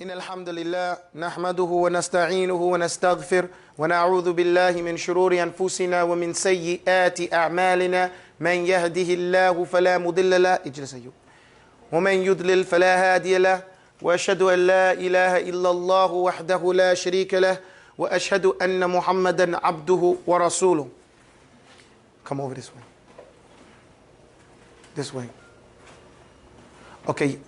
إن الحمد لله نحمده ونستعينه ونستغفر ونعوذ بالله من شرور أنفسنا ومن سيئات أعمالنا من يهده الله فلا مضل له ومن يضلل فلا هادي له وأشهد أن لا إله إلا الله وحده لا شريك له وأشهد أن محمدا عبده ورسوله. Come over this way. This way. Okay.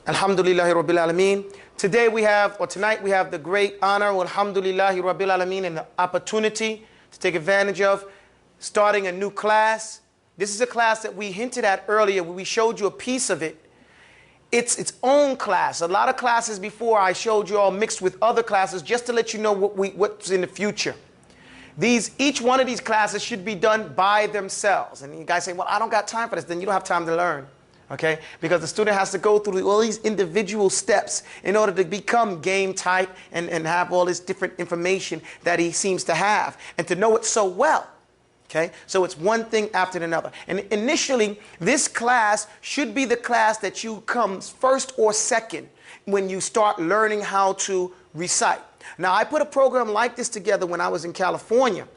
Alhamdulillahi Rabbil Alameen. Tonight we have the great honor, alhamdulillahi Rabbil Alameen, and the opportunity to take advantage of starting a new class. This is a class that we hinted at earlier. We showed you a piece of it. It's its own class. A lot of classes before I showed you all mixed with other classes just to let you know what's in the future. Each one of these classes should be done by themselves. And you guys say, well, I don't got time for this. Then you don't have time to learn. Okay? Because the student has to go through all these individual steps in order to become game type and have all this different information that he seems to have and to know it so well. Okay? So it's one thing after another. And initially, this class should be the class that you come first or second when you start learning how to recite. Now, I put a program like this together when I was in California.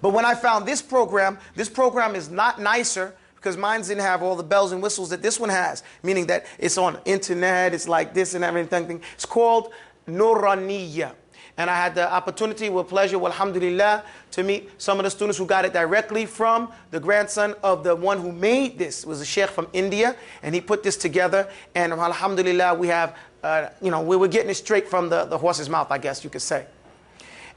But when I found this program is not nicer because mine didn't have all the bells and whistles that this one has, meaning that it's on the internet, it's like this and everything. It's called Nuraniya. And I had the opportunity with pleasure, alhamdulillah, to meet some of the students who got it directly from the grandson of the one who made this. It was a sheikh from India, and he put this together. And alhamdulillah, we have, we were getting it straight from the horse's mouth, I guess you could say.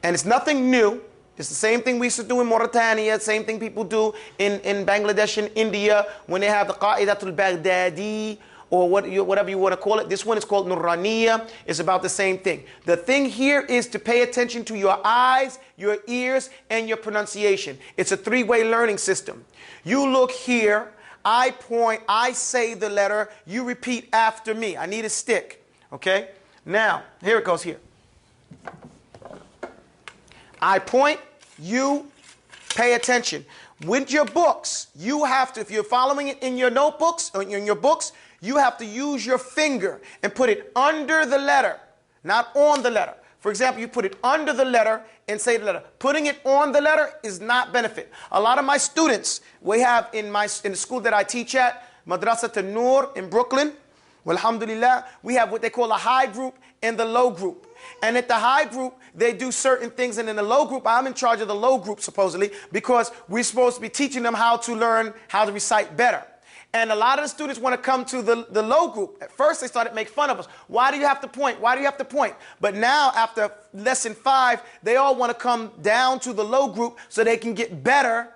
And it's nothing new. It's the same thing we used to do in Mauritania, same thing people do in Bangladesh and India when they have the Qa'idatul Baghdadi or whatever you want to call it. This one is called Nuraniya. It's about the same thing. The thing here is to pay attention to your eyes, your ears, and your pronunciation. It's a three-way learning system. You look here, I point, I say the letter, you repeat after me. I need a stick, okay? Now, here it goes here. I point, you pay attention. With your books, you have to, if you're following it in your notebooks or in your books, you have to use your finger and put it under the letter, not on the letter. For example, you put it under the letter and say the letter. Putting it on the letter is not benefit. A lot of my students, we have in the school that I teach at, Madrasat An-Nur in Brooklyn, well, alhamdulillah, we have what they call a high group and the low group. And at the high group, they do certain things. And in the low group, I'm in charge of the low group, supposedly, because we're supposed to be teaching them how to learn how to recite better. And a lot of the students want to come to the low group. At first, they started to make fun of us. Why do you have to point? Why do you have to point? But now, after lesson 5, they all want to come down to the low group so they can get better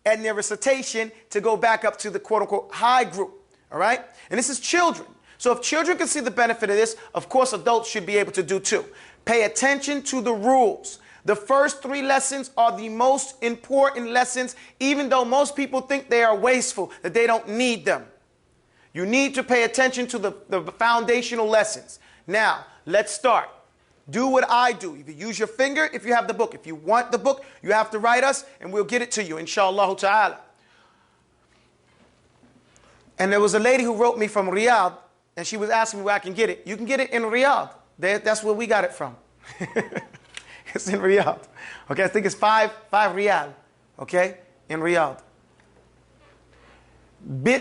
at their recitation to go back up to the quote-unquote high group. All right? And this is children. So if children can see the benefit of this, of course adults should be able to do too. Pay attention to the rules. The first 3 lessons are the most important lessons, even though most people think they are wasteful, that they don't need them. You need to pay attention to the foundational lessons. Now, let's start. Do what I do. You can use your finger if you have the book. If you want the book, you have to write us and we'll get it to you, inshallah ta'ala. And there was a lady who wrote me from Riyadh, and she was asking me where I can get it. You can get it in Riyadh. That's where we got it from. It's in Riyadh. Okay, I think it's 5 riyal. Okay, in Riyadh.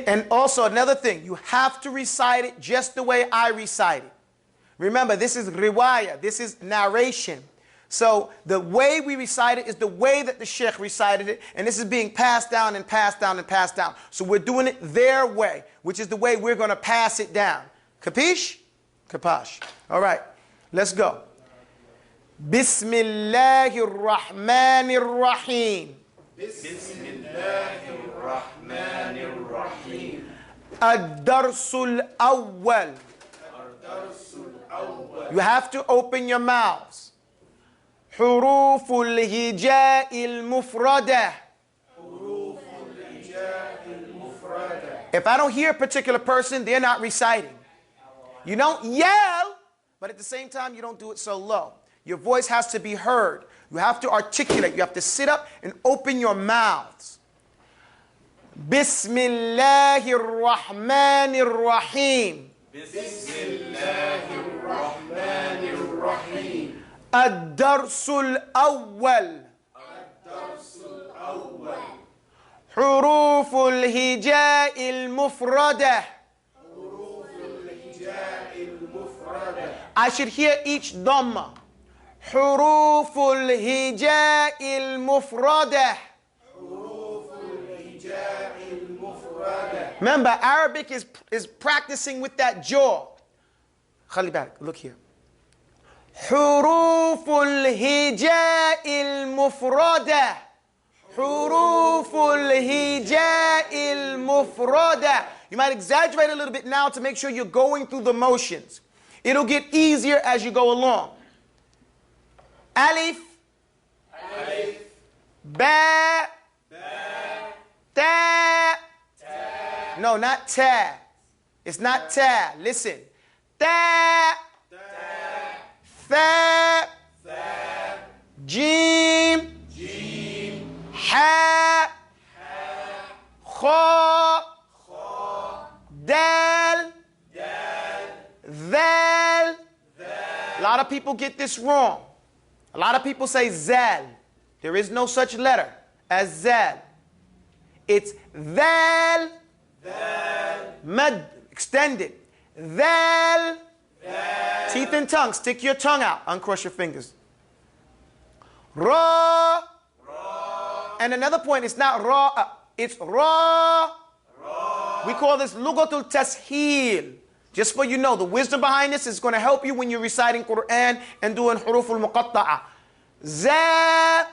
And also another thing, you have to recite it just the way I recite it. Remember, this is riwayah. This is narration. So the way we recite it is the way that the sheikh recited it, and this is being passed down and passed down and passed down. So we're doing it their way, which is the way we're going to pass it down. Capish? Kapash. All right, let's go. Bismillahir Rahmanir Rahim. Bismillahir Rahmanir Rahim. Ad-Darsul Awwal. You have to open your mouths. حروف الهجاء المفردة. If I don't hear a particular person, they're not reciting. You don't yell, but at the same time, you don't do it so low. Your voice has to be heard. You have to articulate. You have to sit up and open your mouths. Bismillahir Rahmanir Rahim. الدرس الأول حروف الهجاء المفردة. I should hear each dhamma. حروف الهجاء المفردة. Remember, Arabic is practicing with that jaw. خلي بالك, look here. حروف الهجاء المفردة. حروف الهجاء المفردة. You might exaggerate a little bit now to make sure you're going through the motions. It'll get easier as you go along. Alif, ba, ta. No, not ta. It's not ta. Listen. Ta, tha, jim, ha, kha, dal, dhal. A lot of people get this wrong. A lot of people say zal. There is no such letter as zal. It's dhal, mad, extended. Dhal, teeth and tongue. Stick your tongue out. Uncross your fingers. Ra. And another point, it's not ra, it's ra. We call this lugatul tasheel. Just so you know, the wisdom behind this is going to help you when you're reciting Quran and doing huruful muqatta'a. Za.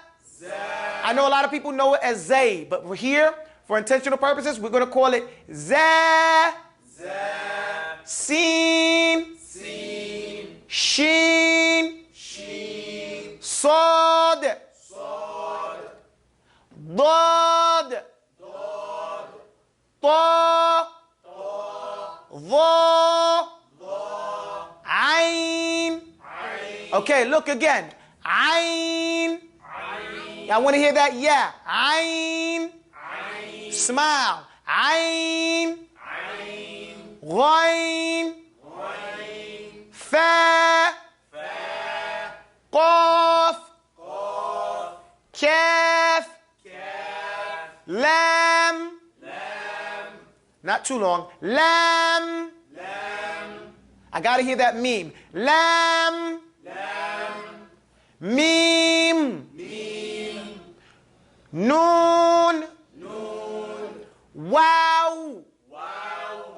I know a lot of people know it as zay, but we're here, for intentional purposes, we're going to call it za. Sin. Sheen. Sad. Dad. Ta. Dha. Ain. Okay, look again. Ain. I want to hear that. Yeah. Ain. Smile. Ain. Ghain. Fa. Qaf. Kaf. Lam. Not too long. Lam. I gotta hear that meme. Lam. Meme. Noon. Wow.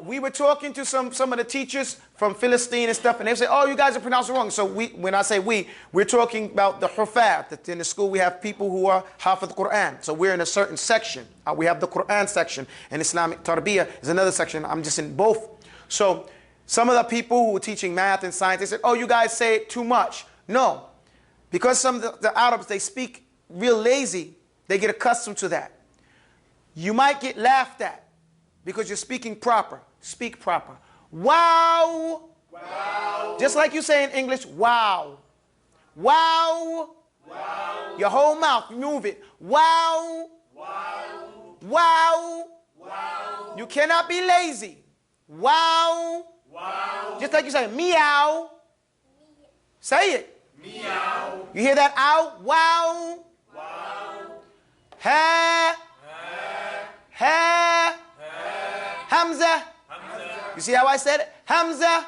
We were talking to some of the teachers from Philistine and stuff, and they say, oh, you guys are pronouncing wrong. So when I say we're talking about the hufat. In the school, we have people who are half of the Quran. So we're in a certain section. We have the Quran section, and Islamic Tarbiyah is another section. I'm just in both. So some of the people who were teaching math and science, they said, oh, you guys say it too much. No. Because some of the Arabs, they speak real lazy, they get accustomed to that. You might get laughed at because you're speaking proper. Speak proper. Wow. Just like you say in English, wow. Wow. Your whole mouth, move it. Wow. Wow. You cannot be lazy. Wow. Just like you say, meow. Say it. Meow. You hear that ow? Wow. Ha. Hamza. You see how I said it? Hamza.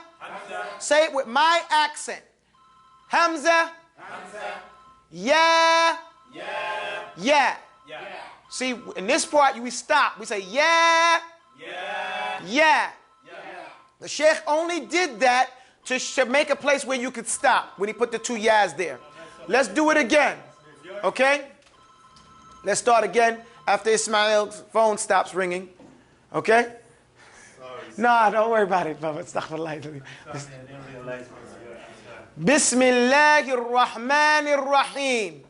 Say it with my accent. Hamza. Yeah. See, in this part, we stop. We say, yeah. The Sheikh only did that to make a place where you could stop when he put the two yas there. Let's do it again. Okay? Let's start again after Ismail's phone stops ringing. Okay? No, don't worry about it, Baba. Astaghfirullah. Bismillahir Rahmanir Rahim.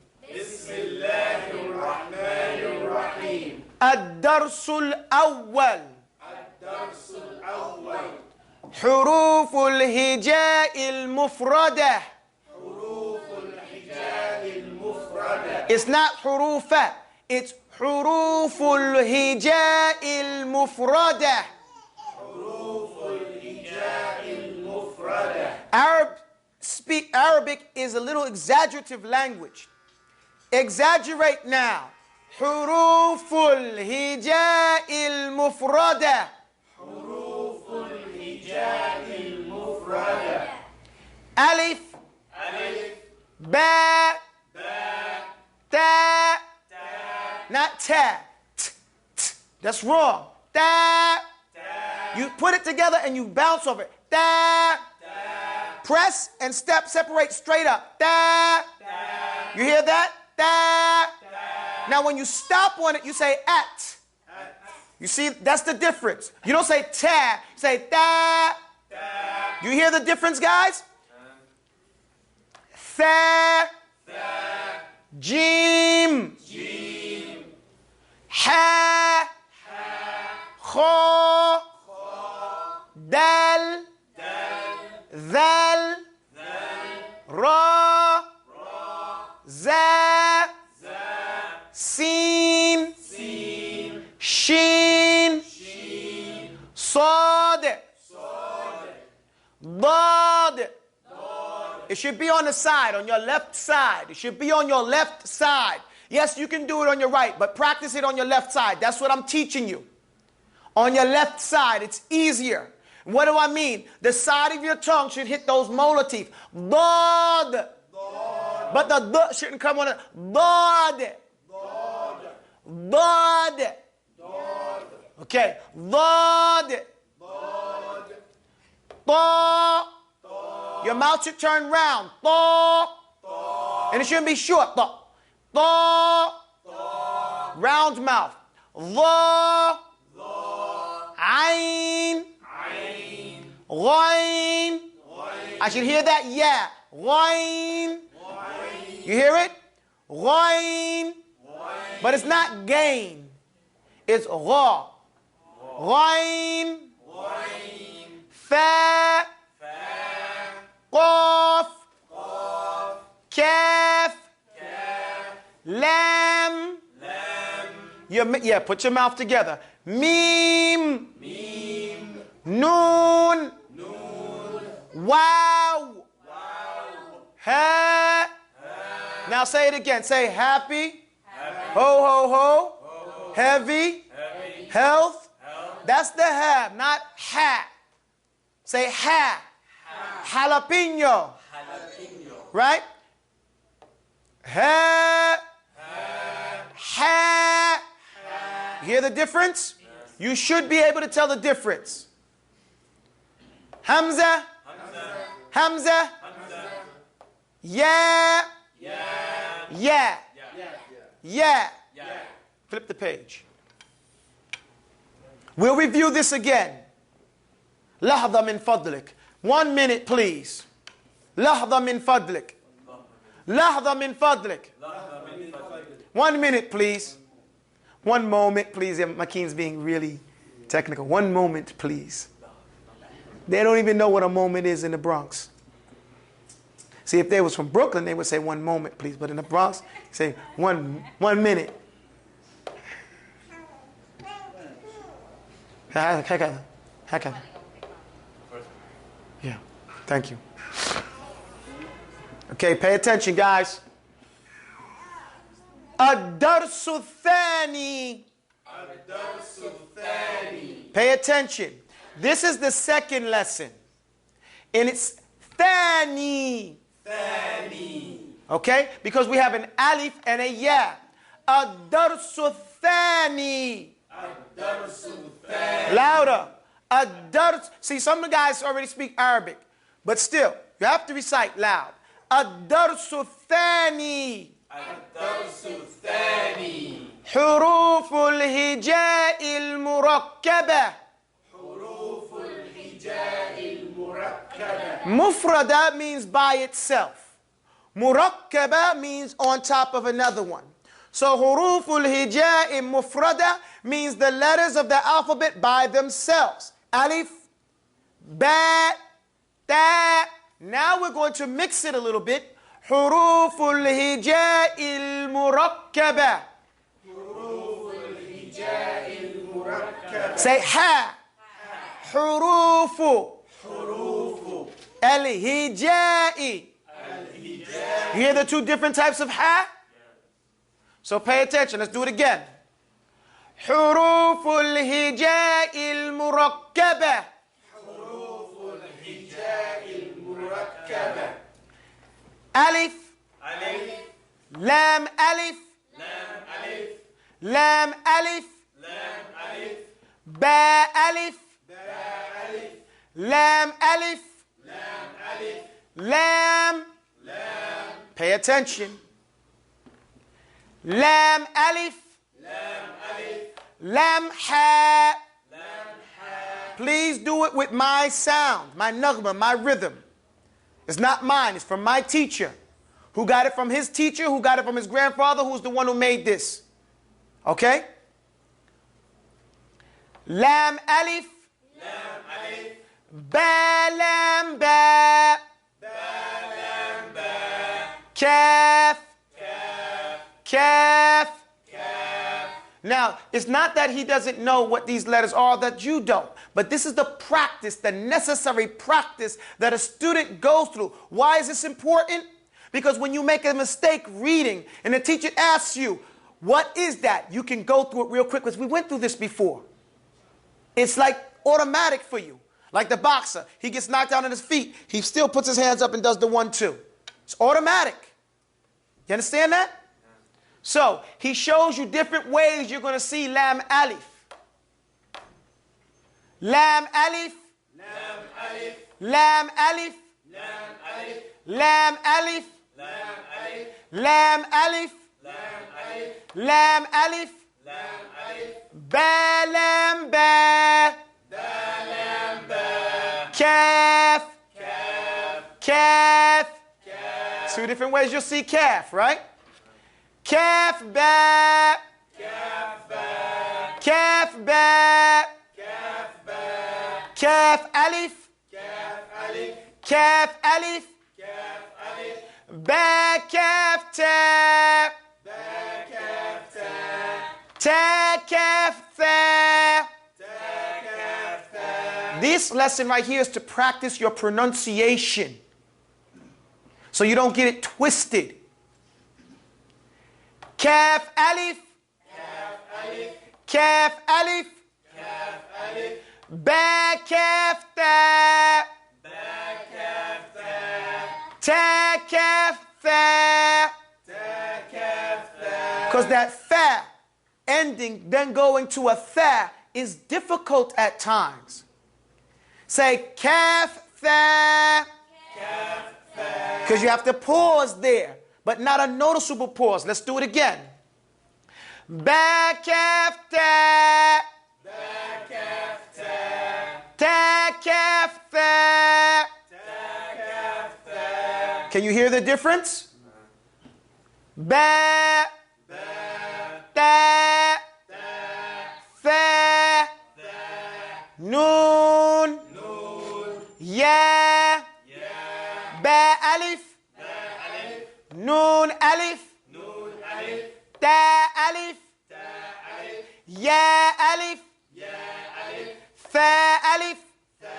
الدرس الأول حروف الهجاء المفردة. It's not حروف, it's حروف الهجاء المفردة. Arabic is a little exaggerative language. Exaggerate now. حروف الهجاء المفردة. حروف الهجاء المفردة. ألف. ألف. باء. باء. تاء. تاء. Not ta. That's wrong. Ta. تاء. You put it together and you bounce over it. Ta. تاء. Press and step, separate straight up. Ta. تاء. You hear that? Ta. تاء. Now when you stop on it, you say at. You see, that's the difference. You don't say ta, you say ta. تاء. You hear the difference, guys? Tha. ثاء. Jim. جيم. Ha. Kha. Dal. دال. Dhal. ذال. Ra. Za. زاء. Sin. سين. Shin. شين. Sad. صاد. Dad. It should be on the side, on your left side. It should be on your left side. Yes, you can do it on your right, but practice it on your left side. That's what I'm teaching you. On your left side, it's easier. What do I mean? The side of your tongue should hit those molar teeth. Dad. But the d shouldn't come on it. Dad. Dad. Okay. Dad. Ta. Your mouth should turn round. Ta. And it shouldn't be short. Ta. Ta. Round mouth. The. Ain. عين. Ghain. I should hear that. Yeah. Ghain. You hear it? Ghain. But it's not gain. It's gha. Ghain. Fa. Qaf. Kaf. Lam. Yeah, put your mouth together. Mim. Noon. Wow. Ha. Now say it again. Say happy. Ho, ho, ho. Heavy. Health. That's the have, not ha. Say ha. Jalapeno. Right? Ha. Ha. Hear the difference? You should be able to tell the difference. Hamza. Hamza. Yeah. Yeah. Yeah. Flip the page. We'll review this again. لحظة من فضلك. 1 minute, please. لحظة من فضلك. لحظة من فضلك. 1 minute, please. 1 moment, please. Makeen's being really technical. 1 moment, please. They don't even know what a moment is in the Bronx. See, if they was from Brooklyn, they would say 1 moment, please. But in the Bronx, say one minute. هكذا. Yeah, thank you. Okay, pay attention, guys. الدرس الثاني. Pay attention. This is the second lesson. And it's ثاني. Okay? Because we have an alif and a ya. الدرس الثاني. Louder. الدرس. See, some of the guys already speak Arabic. But still, you have to recite loud. الدرس الثاني. حروف الهجاء المركبة. مفردة means by itself. مُرَكَّبَة means on top of another one. So حروف الهجاء مفردة means the letters of the alphabet by themselves. Alif, ba, ta. Now we're going to mix it a little bit. حروف الهجاء المركبة. Say ha. حروف Al-hijai. You hear the two different types of ha? So pay attention. Let's do it again. حروف الهجاء المركبة. حروف الهجاء المركبة. ألف. ألف. لام ألف. لام ألف. لام ألف. لام ألف. باء ألف. باء ألف. لام ألف. لام ألف. لام. لام. Pay attention. لام ألف. لام ألف. لام حاء. لام حاء. Please do it with my sound, my naghma, my rhythm. It's not mine, it's from my teacher, who got it from his teacher, who got it from his grandfather, who's the one who made this. Okay? Lam alif. Lam alif. Ba lam ba. Ba lam ba. Kaf. Kaf. Kaf. Kaf. Now, it's not that he doesn't know what these letters are, that you don't. But this is the practice, the necessary practice that a student goes through. Why is this important? Because when you make a mistake reading and the teacher asks you, what is that? You can go through it real quick because we went through this before. It's like automatic for you. Like the boxer, he gets knocked down on his feet. He still puts his hands up and does the 1-2. It's automatic. You understand that? So he shows you different ways you're going to see lam alif. Lam alif. Lam alif. Lam alif. Lam alif. Lam alif. Lam alif. Lam alif. Lam alif. Lam alif. Lam alif. Ba lam ba. Ba lam ba. Kaf. Kaf. Kaf. Kaf. Two different ways you'll see kaf, right? Kaf ba. Kaf ba. Kaf ba. Kaf ba. Kaf alif. Kaf alif. Kaf alif. Kaf alif. Ba kaf ta. Ba kaf ta. Ta kaf tha. Ta kaf ta. This lesson right here is to practice your pronunciation so you don't get it twisted. Kaf alif. Kaf alif. Kaf alif. Kaf alif. Ba kaf tha. Ba kaf ta. Ta kaf tha. Ta kaf ta. Because that fa ending, then going to a tha, is difficult at times. Say kaf tha. Kaf ta. Because you have to pause there, but not a noticeable pause. Let's do it again. Ba kaf ta. Ba kaf ta. Ta kaf tha. Ta kaf ta. Can you hear the difference? Ba. Ba. Ta. Ta. Tha. Ta. Noon. Noon. Ya. Ya. Ba alif. Ba alif. Noon alif. Noon alif. Ta alif. Ta alif. Ya alif. Ya alif. Tha alif. Ta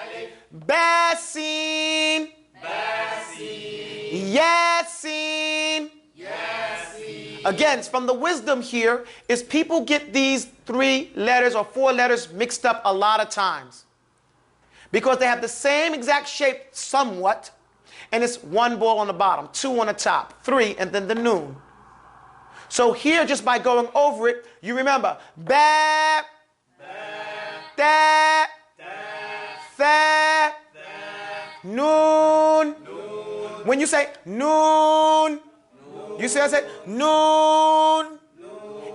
alif. Ba sin. Basin. Yasin. Yasin. Again, from the wisdom here is people get these 3 letters or 4 letters mixed up a lot of times because they have the same exact shape somewhat, and it's 1 ball on the bottom, 2 on the top, 3, and then the noon. So here, just by going over it, you remember ba, ta, tha, noon. When you say noon, you see I say noon.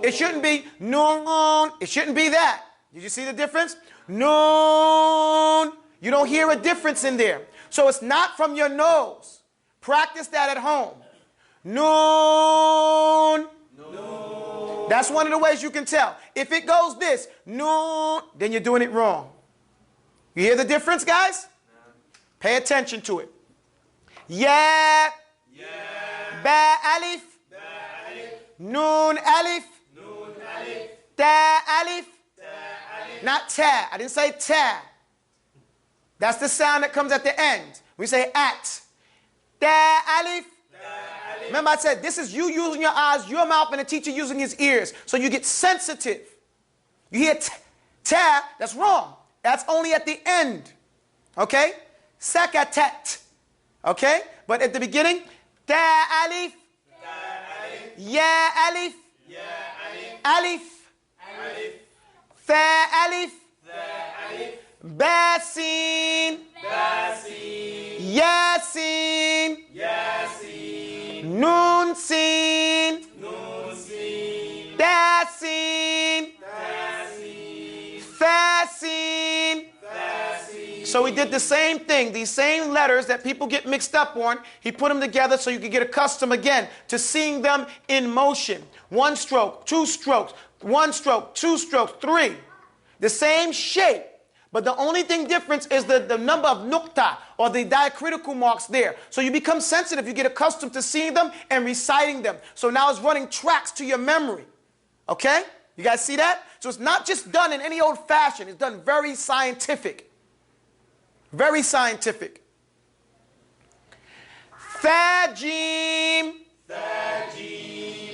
It shouldn't be noon. It shouldn't be that. Did you see the difference? Noon. You don't hear a difference in there. So it's not from your nose. Practice that at home. Noon. That's one of the ways you can tell. If it goes this, noon, then you're doing it wrong. You hear the difference, guys? Pay attention to it. Ya. Ya. Ba alif. Ba alif. Noon alif. Noon alif. Ta alif. Ta alif. Not ta. I didn't say ta. That's the sound that comes at the end. We say at. Da alif. Remember I said this is you using your eyes, your mouth, and the teacher using his ears. So you get sensitive. You hear ta, that's wrong. That's only at the end. Okay? Sakatat. Okay? But at the beginning, da alif. Ya alif. Alif. Fa alif. Basin. Yasin. Nun sin. Dasin. Fasin. So he did the same thing, these same letters that people get mixed up on. He put them together so you could get accustomed again to seeing them in motion. One stroke, two strokes, one stroke, two strokes, three. The same shape, but the only thing difference is the number of nukta or the diacritical marks there. So you become sensitive, you get accustomed to seeing them and reciting them. So now it's running tracks to your memory. Okay? You guys see that? So it's not just done in any old fashion, it's done very scientific. Very scientific. Fajim.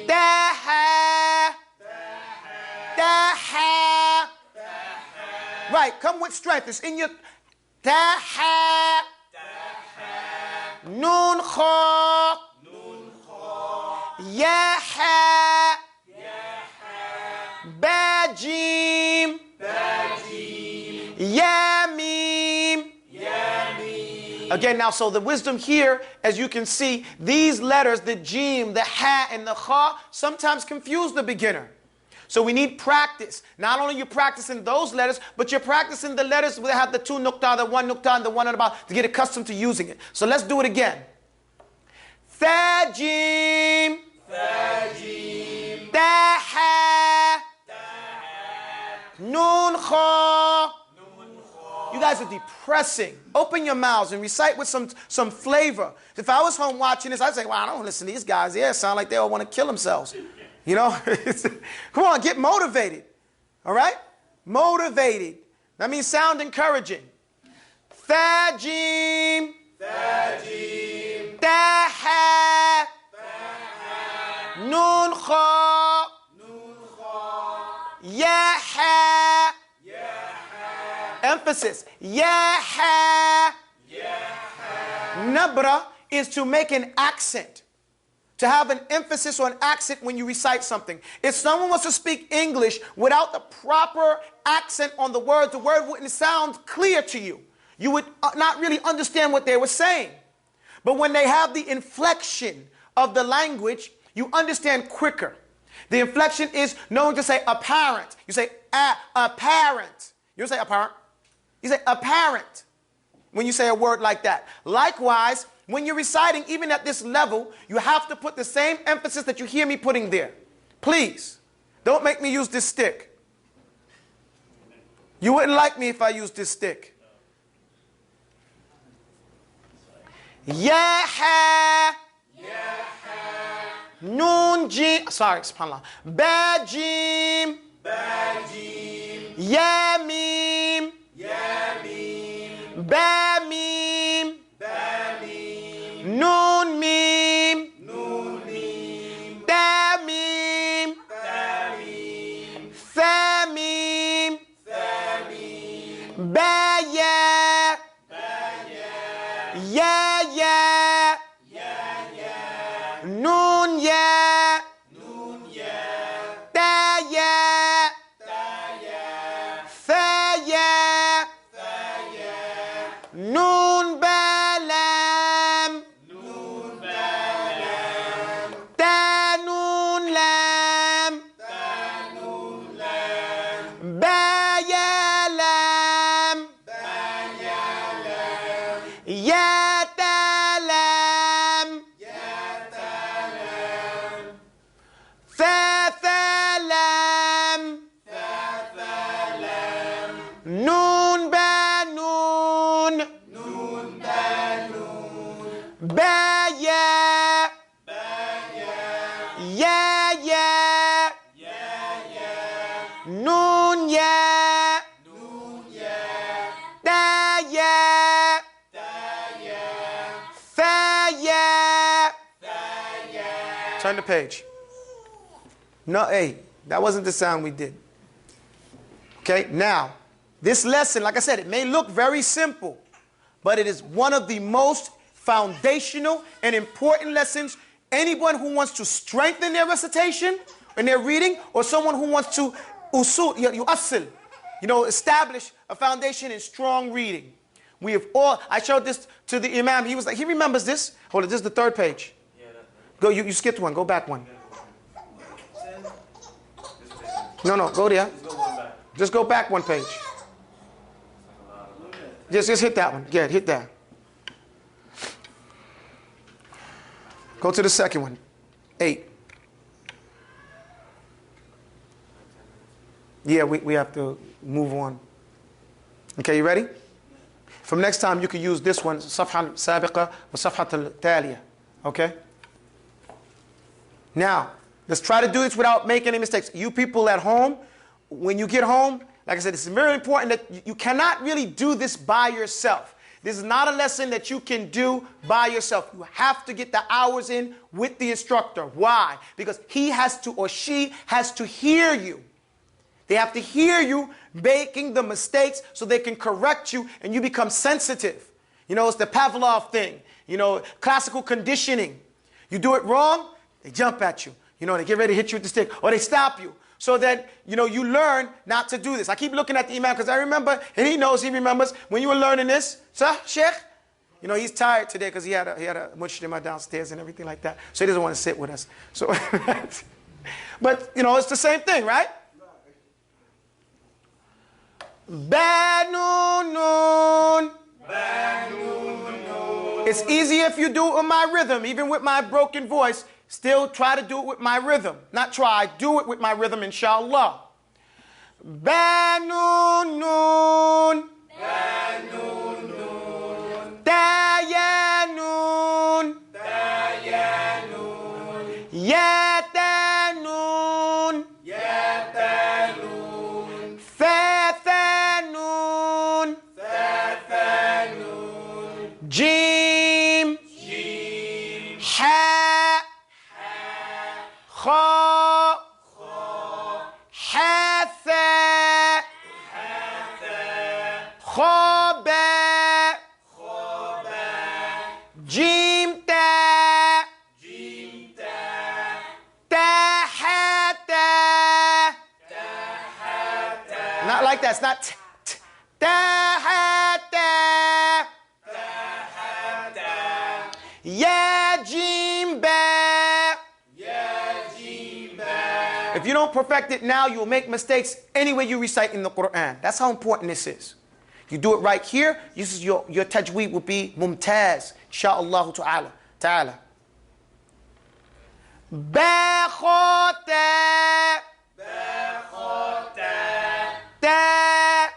Daha. Daha. Right, come with strength. It's in your Daha. Nun kha. Yaha. Bajim. Yamim. Again, now, so the wisdom here, as you can see, these letters, the jim, the ha, and the kha, sometimes confuse the beginner. So we need practice. Not only you're practicing those letters, but you're practicing the letters that have the two nukta, the one nukta, and the one on the bottom to get accustomed to using it. So let's do it again. Thajim. Daha. Nun kha. You guys are depressing. Open your mouths and recite with some flavor. If I was home watching this, I'd say, wow, I don't listen to these guys. Yeah, sound like they all want to kill themselves. You know? Come on, get motivated. All right? Motivated. That means sound encouraging. Thajim. Daha. Nun kha. Yaha. Emphasis. Yaha. Nabra is to make an accent. To have an emphasis or an accent when you recite something. If someone wants to speak English without the proper accent on the word wouldn't sound clear to you. You would not really understand what they were saying. But when they have the inflection of the language, you understand quicker. The inflection is known to say apparent. You say apparent. You don't say apparent. You say apparent when you say a word like that. Likewise, when you're reciting, even at this level, you have to put the same emphasis that you hear me putting there. Please, don't make me use this stick. You wouldn't like me if I used this stick. Yaha. Nun jim. Sorry, subhanallah. Ba jim. Yamim. Ba mim. Nun mim. Da mim. Fa mim. Ba ya. Ya ya. Nun ya. Da ya. Fa ya. Nun ba lam. Ta nun lam. Ba ya lam. Ya ta lam. Fa fa lam. Nun ba nun. Ba ya. Ya ya. Nun ya. Da ya. Turn the page. No, hey, that wasn't the sound we did. Okay, now, this lesson, like I said, it may look very simple, but it is one of the most foundational and important lessons anyone who wants to strengthen their recitation and their reading, or someone who wants to establish a foundation in strong reading. We have all, I showed this to the Imam, he was like, he remembers this. Hold it, this is the third page. Go, you skipped one, go back one. No, go there. Just go back one page. Just hit that one. Yeah, hit that. Go to the second one. 8. Yeah, we have to move on. Okay, you ready? From next time, you can use this one, صفحة السابقة وصفحة التالية. Okay? Now, let's try to do this without making any mistakes. You people at home, when you get home, like I said, it's very important that you cannot really do this by yourself. This is not a lesson that you can do by yourself. You have to get the hours in with the instructor. Why? Because he has to, or she has to hear you. They have to hear you making the mistakes so they can correct you and you become sensitive. You know, it's the Pavlov thing. You know, classical conditioning. You do it wrong, they jump at you. You know, they get ready to hit you with the stick, or they stop you. So that, you know, you learn not to do this. I keep looking at the Imam because I remember, and he knows, he remembers, when you were learning this, sir, Sheikh, you know, he's tired today because he had a mushrima downstairs and everything like that. So he doesn't want to sit with us. So, but, you know, it's the same thing, right? Ba-nun-nun. Ba-nun-nun. It's easier if you do it with my rhythm, even with my broken voice. Still try to do it with my rhythm. Not try, do it with my rhythm, inshallah. Ba-nun-nun. Ba-nun-nun. Ta-ya-nun. Ta-ya-nun. Ya-ta-nun. Ya-ta-nun. Fa-fa-nun. Fa-fa-nun. Jim. Jim. Ha. خا حثا خابا جيم تا تحتا. Not like that. It's not تحتا. يا جيم با. If you don't perfect it now, you'll make mistakes anyway you recite in the Quran. That's how important this is. You do it right here, your tajweed will be mumtaz, insha'Allah ta'ala. Ba-khota. Ba-khota. Ta.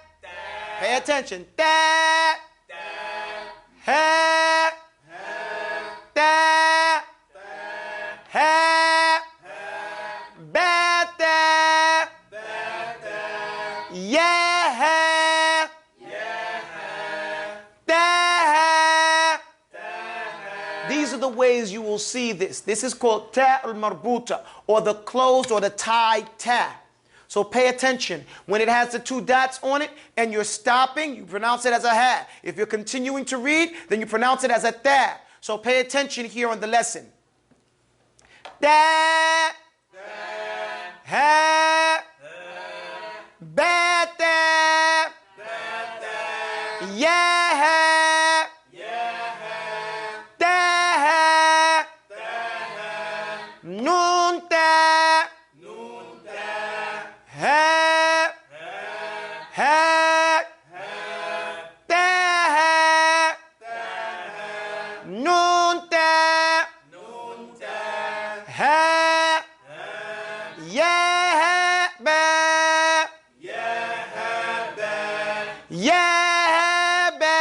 Pay attention. Ta. Ha. Ta. Ha. These are the ways you will see this. This is called ta al-marbuta, or the closed or the tied ta. So pay attention. When it has the 2 dots on it and you're stopping, you pronounce it as a ha. If you're continuing to read, then you pronounce it as a ta. So pay attention here on the lesson. Ta. Ha. Bata. Yaha. Taha. Nunta. Ha. Ha. Taha. Nunta. Ha. Ya. Ba. Yahaba.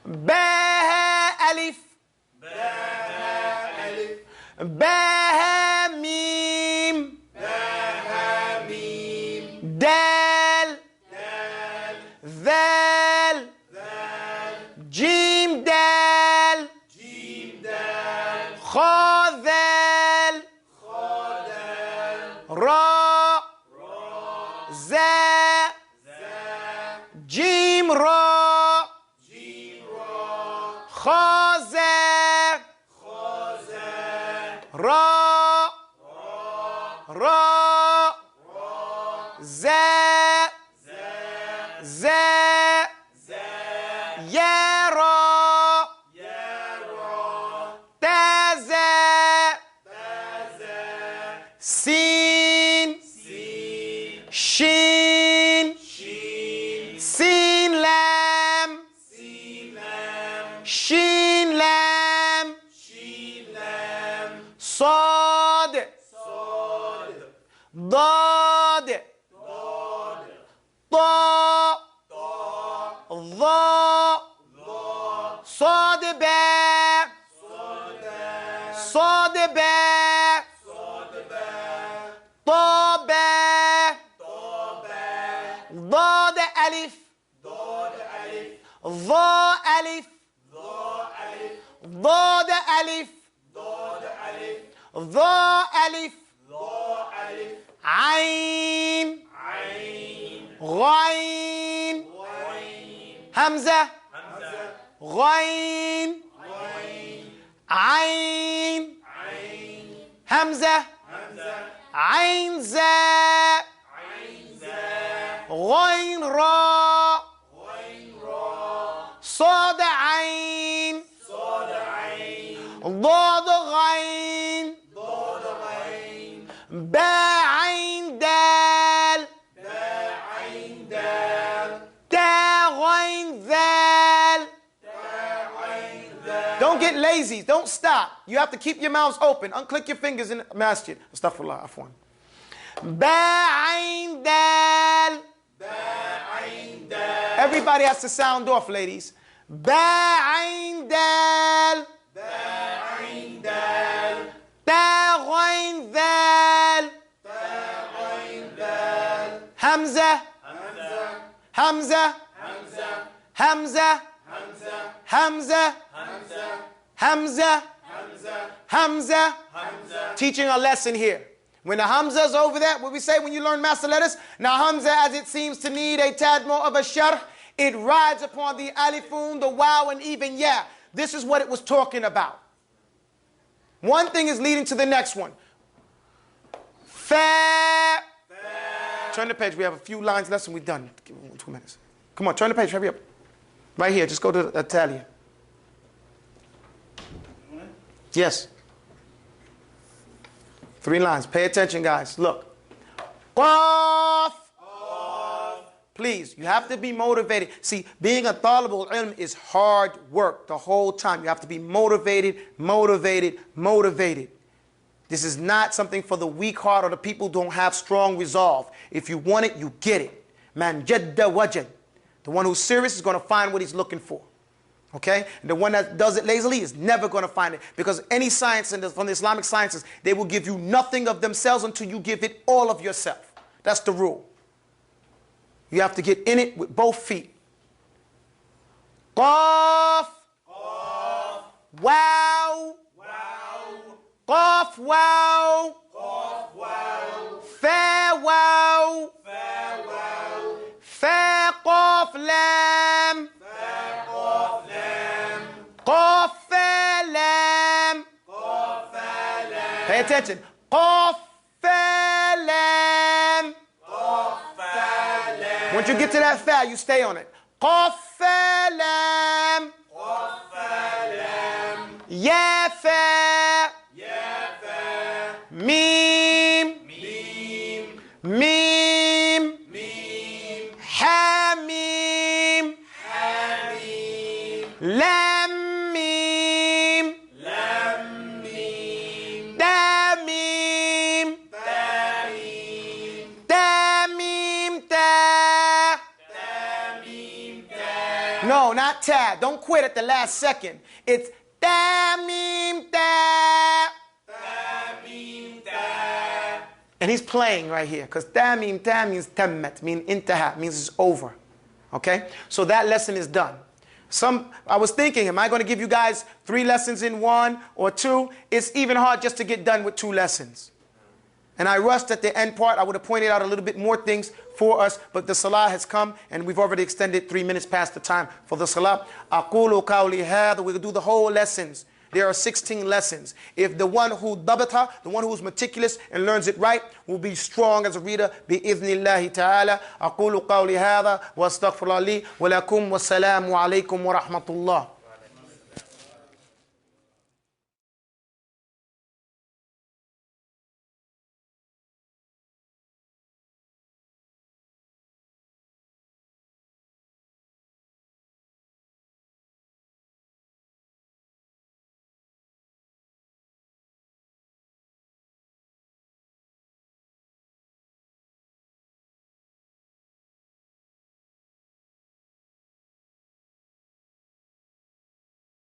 Baha alif. Baha mim. Dal. Dhal. Jim dal. Ra. Za. Jim Ra. Kha Za. Ra. Ra. Za. Za. Ya Ra. Ta Za. Sin. Shin. Sin Lam. Shin Lam. Sad. Dad. Ta. Dha. Sad Ba. Sad Ba. Ta Ba. Dad Alif. Dha Alif. Dad Alif. Dha Alif. Ain. Ghain. Hamza. Ghain. Ain. Hamza. Ain Za. Ghain Ra. Sad Ain. Dad Ghain. Ba Ain Dal. Ta Ghain Zal. Don't get lazy. Don't stop. You have to keep your mouths open. Unclick your fingers in the masjid. Astaghfirullah, afwan. Ba Ain Dal. Everybody has to sound off, ladies. Ba Ain Dal. Ta Ghain Zal. Hamza. Hamza. Hamza. Hamza. Hamza. Hamza. Teaching a lesson here. When the Hamza is over there, what we say when you learn master letters? Now Hamza, as it seems to need a tad more of a sharh, it rides upon the alifun, the waw, and even ya. This is what it was talking about. One thing is leading to the next one. Fa. Turn the page. We have a few lines left and we're done. Give me 2 minutes. Come on, turn the page. Hurry up. Right here. Just go to Italian. Yes. 3 lines. Pay attention, guys. Look. Qaf. Please, you have to be motivated. See, being a talibul ilm is hard work the whole time. You have to be motivated, motivated, motivated. This is not something for the weak heart or the people who don't have strong resolve. If you want it, you get it. Man jadda wajad. The one who's serious is going to find what he's looking for. Okay? And the one that does it lazily is never going to find it. Because any science from the Islamic sciences, they will give you nothing of themselves until you give it all of yourself. That's the rule. You have to get in it with both feet. Qaf. Wow. Qaf wow. Fa wow. Fa qaf lam. Qaf fa lam. Pay attention. Qaf fa lam. Once you get to that fa, you stay on it. Qaf fa lam. Ya fa. Mim. Mim. Hamim. Lam mim. Damim. Damim ta. No, not ta. Don't quit at the last second. It's damim ta. And he's playing right here because tamim ta means tammat, means intaha, means it's over. Okay? So that lesson is done. I was thinking, am I going to give you guys 3 lessons in 1 or 2? It's even hard just to get done with 2 lessons. And I rushed at the end part. I would have pointed out a little bit more things for us, but the salah has come, and we've already extended 3 minutes past the time for the salah. Aqulu qawli hadha. We'll do the whole lessons. There are 16 lessons. If the one who dabata, the one who is meticulous and learns it right, will be strong as a reader, bi'idhnillahi ta'ala. Aqulu qawli hadha wa astaghfirullah li wa lakum wa salamu alaykum wa rahmatullah.